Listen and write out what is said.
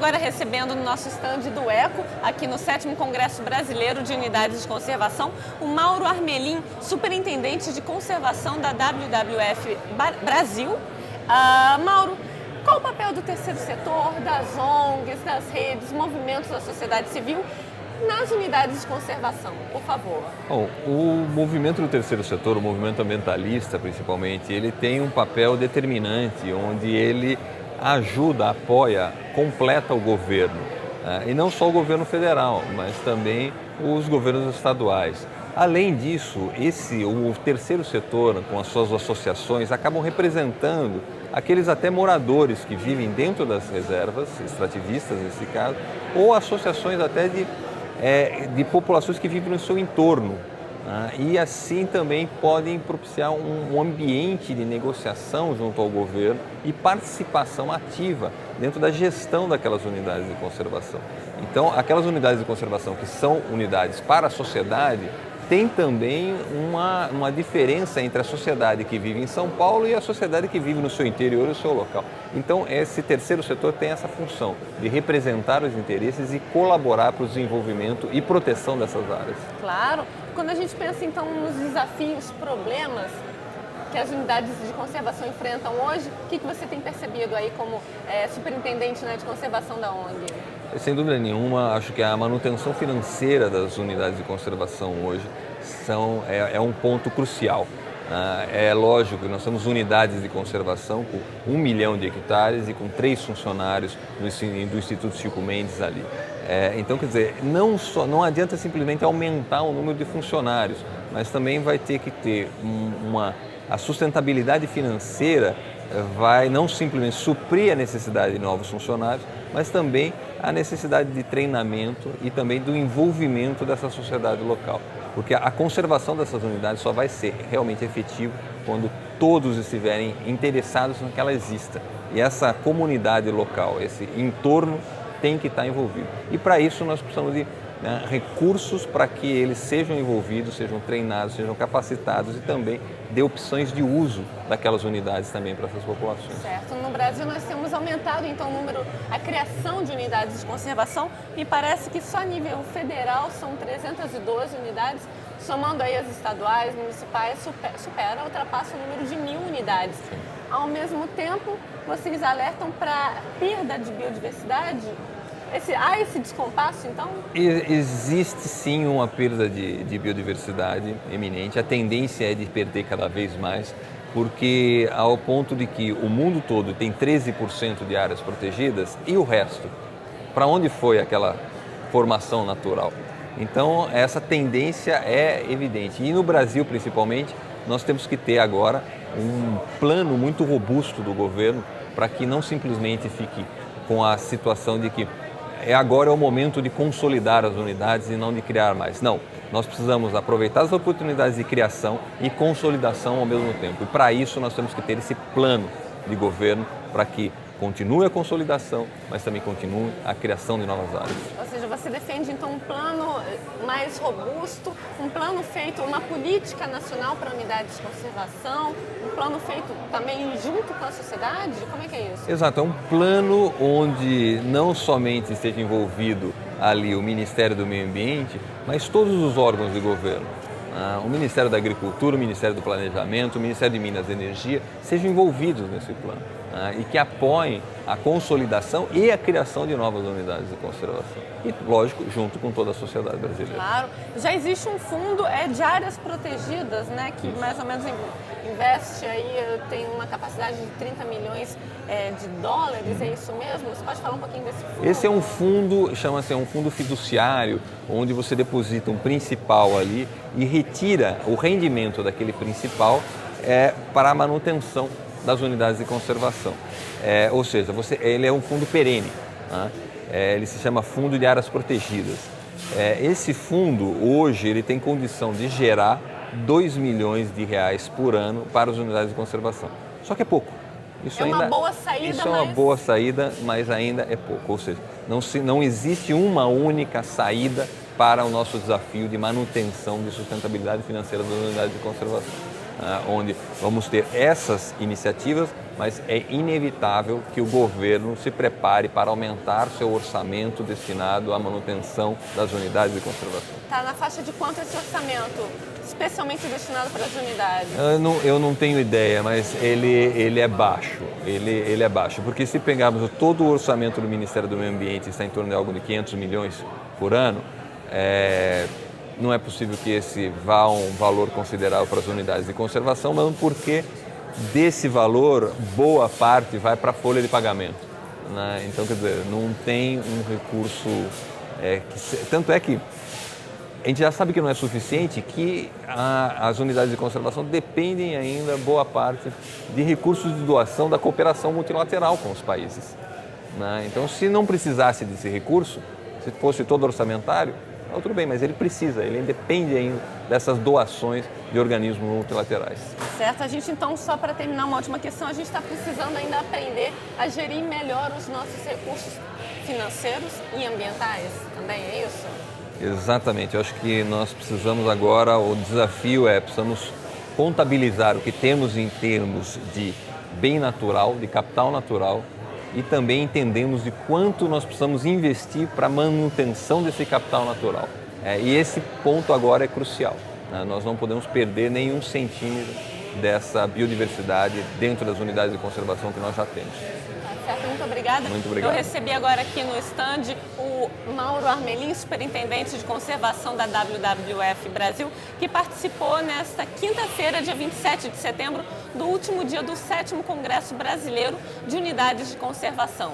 agora recebendo no nosso stand do ECO, aqui no 7º Congresso Brasileiro de Unidades de Conservação, o Mauro Armelin, superintendente de conservação da WWF Brasil. Mauro, qual o papel do terceiro setor, das ONGs, das redes, movimentos da sociedade civil nas unidades de conservação, por favor? Bom, o movimento do terceiro setor, o movimento ambientalista principalmente, ele tem um papel determinante, onde ele ajuda, apoia, completa o governo. E não só o governo federal, mas também os governos estaduais. Além disso, o terceiro setor, com as suas associações, acabam representando aqueles até moradores que vivem dentro das reservas, extrativistas nesse caso, ou associações até de populações que vivem no seu entorno. E assim também podem propiciar um ambiente de negociação junto ao governo e participação ativa dentro da gestão daquelas unidades de conservação. Então, aquelas unidades de conservação que são unidades para a sociedade, tem também uma diferença entre a sociedade que vive em São Paulo e a sociedade que vive no seu interior e no seu local. Então, esse terceiro setor tem essa função de representar os interesses e colaborar para o desenvolvimento e proteção dessas áreas. Claro. Quando a gente pensa, então, nos desafios, problemas que as unidades de conservação enfrentam hoje, o que você tem percebido aí como superintendente, né, de conservação da ONG? Sem dúvida nenhuma, acho que a manutenção financeira das unidades de conservação hoje é um ponto crucial. É lógico que nós temos unidades de conservação com 1 milhão de hectares e com 3 funcionários do Instituto Chico Mendes ali. Então, quer dizer, não adianta simplesmente aumentar o número de funcionários, mas também vai ter que ter a sustentabilidade financeira vai não simplesmente suprir a necessidade de novos funcionários, mas também a necessidade de treinamento e também do envolvimento dessa sociedade local. Porque a conservação dessas unidades só vai ser realmente efetiva quando todos estiverem interessados em que ela exista. E essa comunidade local, esse entorno, tem que estar envolvido. E para isso nós precisamos de recursos para que eles sejam envolvidos, sejam treinados, sejam capacitados e também dê opções de uso daquelas unidades também para essas populações. Certo. No Brasil nós temos aumentado então a criação de unidades de conservação. Me parece que só a nível federal são 312 unidades, somando aí as estaduais, municipais, ultrapassa o número de 1.000 unidades. Sim. Ao mesmo tempo, vocês alertam para a perda de biodiversidade? Há esse descompasso, então? Existe sim uma perda de biodiversidade eminente. A tendência é de perder cada vez mais, porque ao ponto de que o mundo todo tem 13% de áreas protegidas e o resto? Para onde foi aquela formação natural? Então, essa tendência é evidente. E no Brasil, principalmente, nós temos que ter agora um plano muito robusto do governo para que não simplesmente fique com a situação de que agora é o momento de consolidar as unidades e não de criar mais. Não, nós precisamos aproveitar as oportunidades de criação e consolidação ao mesmo tempo. E para isso nós temos que ter esse plano de governo para que continue a consolidação, mas também continue a criação de novas áreas. Ou seja, você defende então um plano mais robusto, um plano feito, uma política nacional para unidades de conservação, um plano feito também junto com a sociedade? Como é que é isso? Exato, é um plano onde não somente esteja envolvido ali o Ministério do Meio Ambiente, mas todos os órgãos de governo. O Ministério da Agricultura, o Ministério do Planejamento, o Ministério de Minas e Energia sejam envolvidos nesse plano e que apoiem a consolidação e a criação de novas unidades de conservação. E, lógico, junto com toda a sociedade brasileira. Claro. Já existe um fundo de áreas protegidas, né, que mais ou menos investe aí, tem uma capacidade de 30 milhões de dólares, é isso mesmo? Você pode falar um pouquinho desse fundo? Esse é um fundo, chama-se um fundo fiduciário, onde você deposita um principal ali e retira o rendimento daquele principal para a manutenção das unidades de conservação. Ou seja, ele é um fundo perene, né? Ele se chama Fundo de Áreas Protegidas. Esse fundo, hoje, ele tem condição de gerar R$2 milhões por ano para as unidades de conservação. Só que é pouco. Isso uma boa saída, isso é uma boa saída, mas ainda é pouco. Ou seja, não existe uma única saída para o nosso desafio de manutenção de sustentabilidade financeira das unidades de conservação. onde vamos ter essas iniciativas, mas é inevitável que o governo se prepare para aumentar seu orçamento destinado à manutenção das unidades de conservação. Está na faixa de quanto esse orçamento, especialmente destinado para as unidades? Eu não tenho ideia, mas ele é baixo. Ele é baixo, porque se pegarmos todo o orçamento do Ministério do Meio Ambiente, está em torno de algo de 500 milhões por ano, não é possível que esse vá um valor considerável para as unidades de conservação, mesmo porque desse valor, boa parte vai para a folha de pagamento, né? Então, quer dizer, não tem um recurso... tanto é que a gente já sabe que não é suficiente, que as unidades de conservação dependem ainda, boa parte, de recursos de doação da cooperação multilateral com os países, né? Então, se não precisasse desse recurso, se fosse todo orçamentário, tudo bem, mas ele depende ainda dessas doações de organismos multilaterais. Certo, a gente então, só para terminar uma última questão, a gente está precisando ainda aprender a gerir melhor os nossos recursos financeiros e ambientais, também é isso? Exatamente, eu acho que nós precisamos agora, o desafio precisamos contabilizar o que temos em termos de bem natural, de capital natural, e também entendemos de quanto nós precisamos investir para a manutenção desse capital natural. E esse ponto agora é crucial, né? Nós não podemos perder nenhum centímetro dessa biodiversidade dentro das unidades de conservação que nós já temos. Certo, muito obrigada. Muito obrigado. Eu recebi agora aqui no stand o Mauro Armelin, superintendente de conservação da WWF Brasil, que participou nesta quinta-feira, dia 27 de setembro, do último dia do 7º Congresso Brasileiro de Unidades de Conservação.